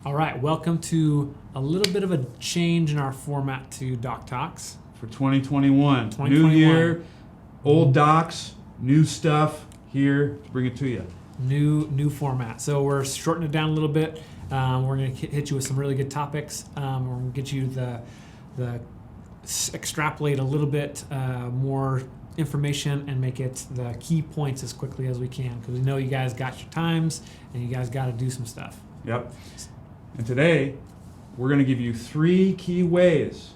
All right, welcome to a little bit of a change in our format to Doc Talks. For 2021. 2021. New year, old docs, new stuff here to bring it to you. New format. So we're shortening it down a little bit. We're going to hit you with some really good topics. We're going to get you the extrapolate a little bit more information and make it the key points as quickly as we can, because we know you guys got your times and you guys got to do some stuff. Yep. And today, we're going to give you 3 key ways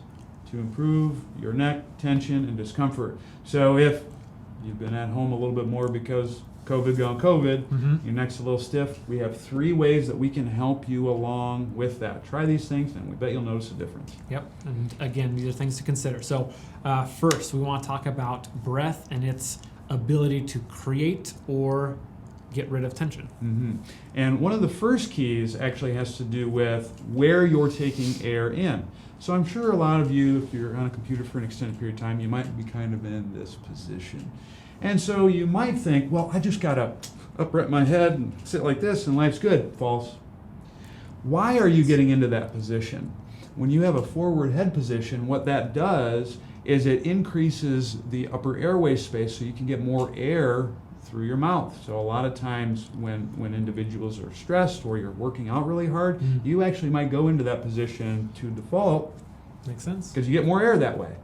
to improve your neck tension and discomfort. So if you've been at home a little bit more because COVID, your neck's a little stiff, we have 3 ways that we can help you along with that. Try these things and we bet you'll notice a difference. Yep, and again, these are things to consider. So first, we want to talk about breath and its ability to create or get rid of tension. And one of the first keys actually has to do with where you're taking air in. So I'm sure a lot of you, if you're on a computer for an extended period of time, you might be kind of in this position. And so you might think, well, I just got to upright my head and sit like this and life's good. False. Why are you getting into that position? When you have a forward head position, what that does is it increases the upper airway space so you can get more air through your mouth. So a lot of times when individuals are stressed or you're working out really hard, you actually might go into that position to default. Makes sense. Because you get more air that way.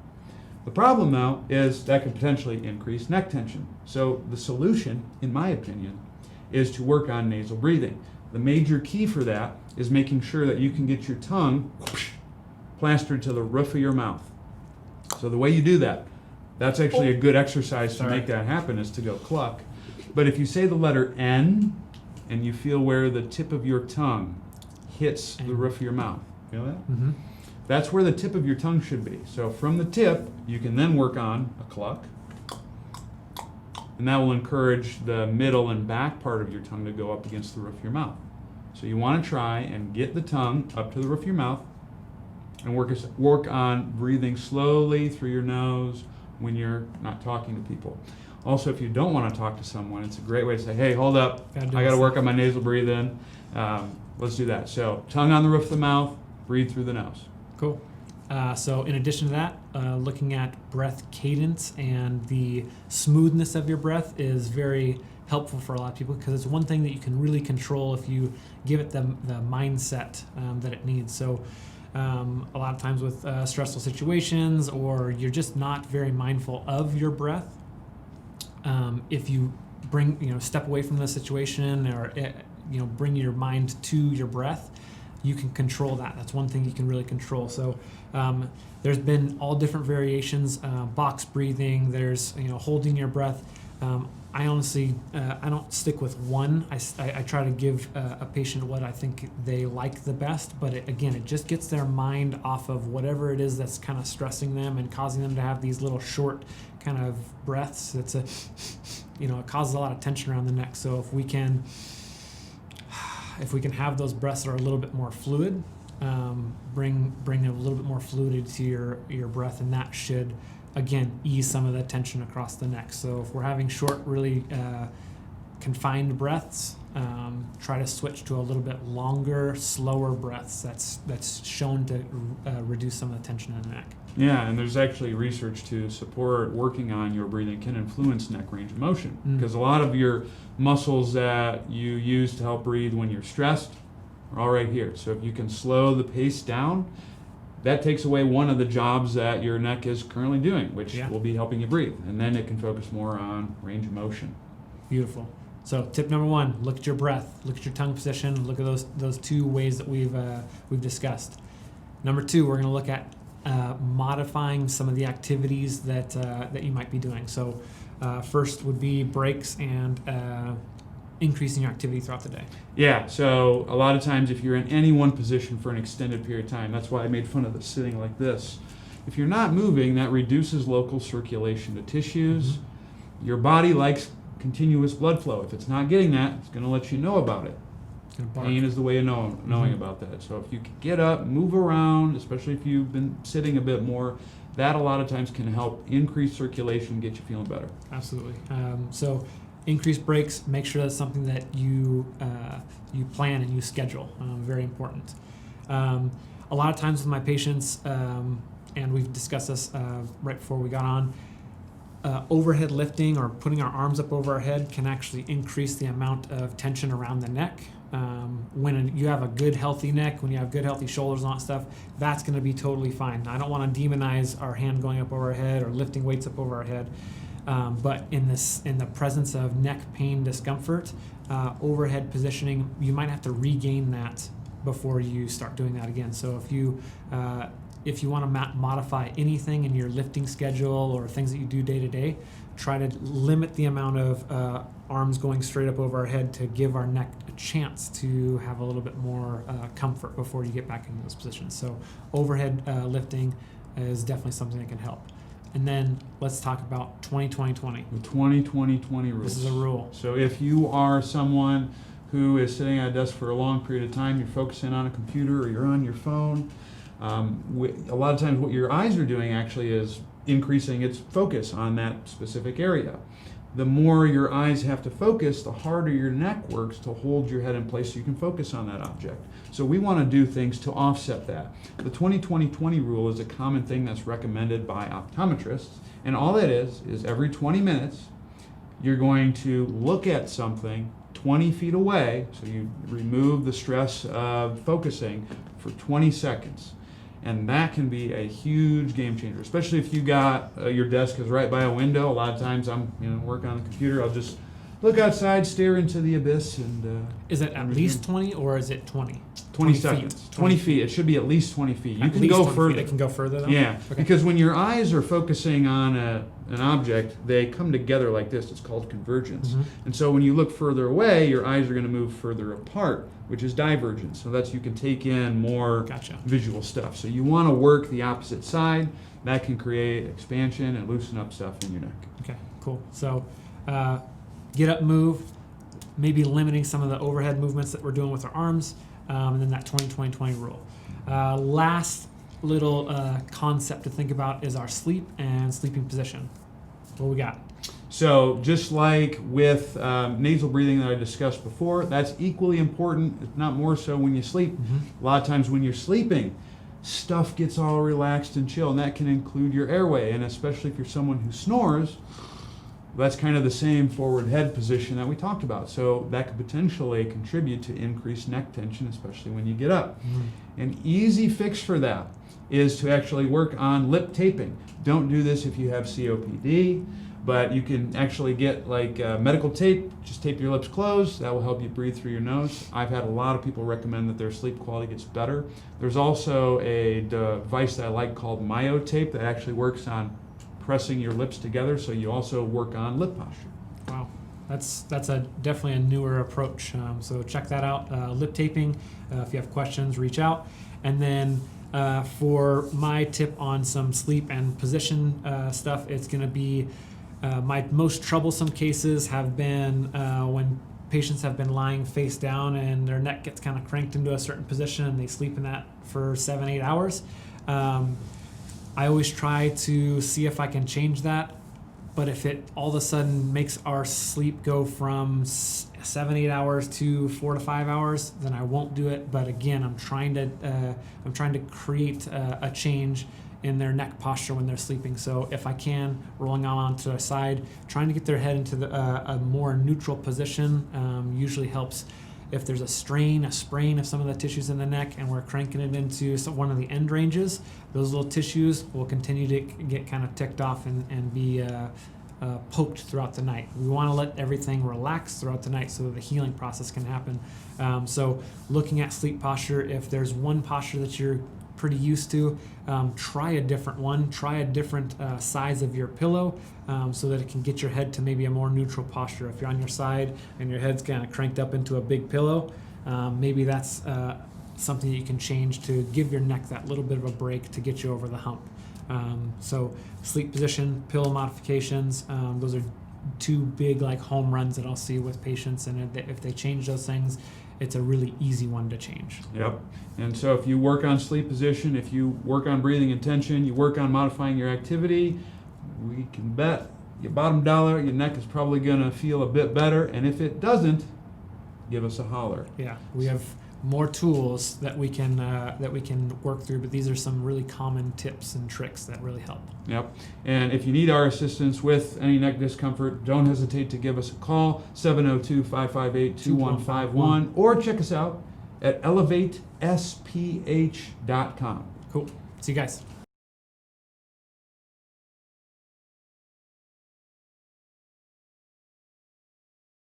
The problem now is that could potentially increase neck tension. So the solution, in my opinion, is to work on nasal breathing. The major key for that is making sure that you can get your tongue plastered to the roof of your mouth. So the way you do that, that's actually a good exercise to make that happen, is to go cluck. But if you say the letter N and you feel where the tip of your tongue hits the roof of your mouth, feel that? That's where the tip of your tongue should be. So from the tip, you can then work on a cluck, and that will encourage the middle and back part of your tongue to go up against the roof of your mouth. So you want to try and get the tongue up to the roof of your mouth and work on breathing slowly through your nose when you're not talking to people. Also, if you don't want to talk to someone, it's a great way to say, hey, hold up, I got to work on my nasal breathing. Let's do that. So tongue on the roof of the mouth, breathe through the nose. Cool. So in addition to that, looking at breath cadence and the smoothness of your breath is very helpful for a lot of people, because it's one thing that you can really control if you give it the mindset that it needs. So a lot of times with stressful situations, or you're just not very mindful of your breath, if you step away from the situation, or bring your mind to your breath, you can control that. That's one thing you can really control. So there's been all different variations, box breathing, there's holding your breath. I honestly, I don't stick with one. I try to give a patient what I think they like the best, but it just gets their mind off of whatever it is that's kind of stressing them and causing them to have these little short kind of breaths. It causes a lot of tension around the neck. So if we can have those breaths that are a little bit more fluid, bring a little bit more fluidity to your breath, and that should, again, ease some of the tension across the neck. So if we're having short, really confined breaths, try to switch to a little bit longer, slower breaths. That's shown to reduce some of the tension in the neck. Yeah, and there's actually research to support working on your breathing can influence neck range of motion, because a lot of your muscles that you use to help breathe when you're stressed are all right here. So if you can slow the pace down, that takes away one of the jobs that your neck is currently doing, which will be helping you breathe. And then it can focus more on range of motion. Beautiful. So tip number 1, look at your breath, look at your tongue position, look at those 2 ways that we've discussed. Number 2, we're going to look at modifying some of the activities that you might be doing. So first would be breaks and increasing your activity throughout the day. Yeah, so a lot of times if you're in any one position for an extended period of time, that's why I made fun of the sitting like this. If you're not moving, that reduces local circulation to tissues. Your body likes continuous blood flow. If it's not getting that, it's going to let you know about it. Pain is the way of knowing about that. So if you can get up, move around, especially if you've been sitting a bit more, that a lot of times can help increase circulation, get you feeling better. Absolutely. So increased breaks, make sure that's something that you plan and you schedule. Very important. A lot of times with my patients, and we've discussed this right before we got on, overhead lifting or putting our arms up over our head can actually increase the amount of tension around the neck. When you have a good healthy neck, when you have good healthy shoulders and all that stuff, that's going to be totally fine. I don't want to demonize our hand going up over our head or lifting weights up over our head, but in the presence of neck pain discomfort, overhead positioning, you might have to regain that before you start doing that again. So if you want to modify anything in your lifting schedule or things that you do day to day, try to limit the amount of arms going straight up over our head to give our neck a chance to have a little bit more comfort before you get back into those positions. So overhead lifting is definitely something that can help. And then let's talk about 20-20-20. The 20-20-20 rules. This is a rule. So if you are someone who is sitting at a desk for a long period of time, you're focusing on a computer or you're on your phone, a lot of times what your eyes are doing actually is increasing its focus on that specific area. The more your eyes have to focus, the harder your neck works to hold your head in place so you can focus on that object. So we want to do things to offset that. The 20-20-20 rule is a common thing that's recommended by optometrists, and all that is every 20 minutes you're going to look at something 20 feet away, so you remove the stress of focusing for 20 seconds. And that can be a huge game changer, especially if you got your desk is right by a window. A lot of times I'm working on the computer, I'll just look outside, stare into the abyss, and is it at least 20 or is it 20? 20 seconds. Feet. 20 feet. It should be at least 20 feet. You At can least go 20 further. feet. It can go further though? Yeah, Okay. because when your eyes are focusing on an object, they come together like this. It's called convergence. Mhm. And so when you look further away, your eyes are going to move further apart, which is divergence. So that's you can take in more Gotcha. visual stuff. So you want to work the opposite side. That can create expansion and loosen up stuff in your neck. Okay, cool. So get up, move, maybe limiting some of the overhead movements that we're doing with our arms, and then that 20-20-20 rule. Last little concept to think about is our sleep and sleeping position. What we got? So just like with nasal breathing that I discussed before, that's equally important, if not more so when you sleep. Mm-hmm. A lot of times when you're sleeping, stuff gets all relaxed and chill, and that can include your airway. And especially if you're someone who snores, that's kind of the same forward head position that we talked about. So that could potentially contribute to increased neck tension, especially when you get up. Mm-hmm. An easy fix for that is to actually work on lip taping. Don't do this if you have COPD, but you can actually get like medical tape, just tape your lips closed. That will help you breathe through your nose. I've had a lot of people recommend that their sleep quality gets better. There's also a device that I like called myotape that actually works on pressing your lips together, so you also work on lip posture. Wow, that's definitely a newer approach. So check that out. Lip taping. If you have questions, reach out. And then for my tip on some sleep and position stuff, it's going to be my most troublesome cases have been when patients have been lying face down and their neck gets kind of cranked into a certain position and they sleep in that for 7-8 hours. I always try to see if I can change that, but if it all of a sudden makes our sleep go from 7-8 hours to 4 to 5 hours, then I won't do it. But again, I'm trying to create a change in their neck posture when they're sleeping. So if I can, rolling on to the side, trying to get their head into a more neutral position usually helps. If there's a sprain of some of the tissues in the neck and we're cranking it into one of the end ranges, those little tissues will continue to get kind of ticked off and be poked throughout the night. We want to let everything relax throughout the night so that the healing process can happen. So looking at sleep posture, if there's one posture that you're pretty used to, try a different one, try a different size of your pillow so that it can get your head to maybe a more neutral posture. If you're on your side and your head's kind of cranked up into a big pillow, maybe that's something that you can change to give your neck that little bit of a break to get you over the hump. So sleep position, pillow modifications, those are two big like home runs that I'll see with patients, and if they change those things, it's a really easy one to change. Yep. And so if you work on sleep position, if you work on breathing intention, you work on modifying your activity, we can bet your bottom dollar, your neck is probably going to feel a bit better. And if it doesn't, give us a holler. Yeah, we have more tools that we can work through, but these are some really common tips and tricks that really help. Yep. And if you need our assistance with any neck discomfort, don't hesitate to give us a call, 702-558-2151, or check us out at elevatesph.com. Cool. See you guys.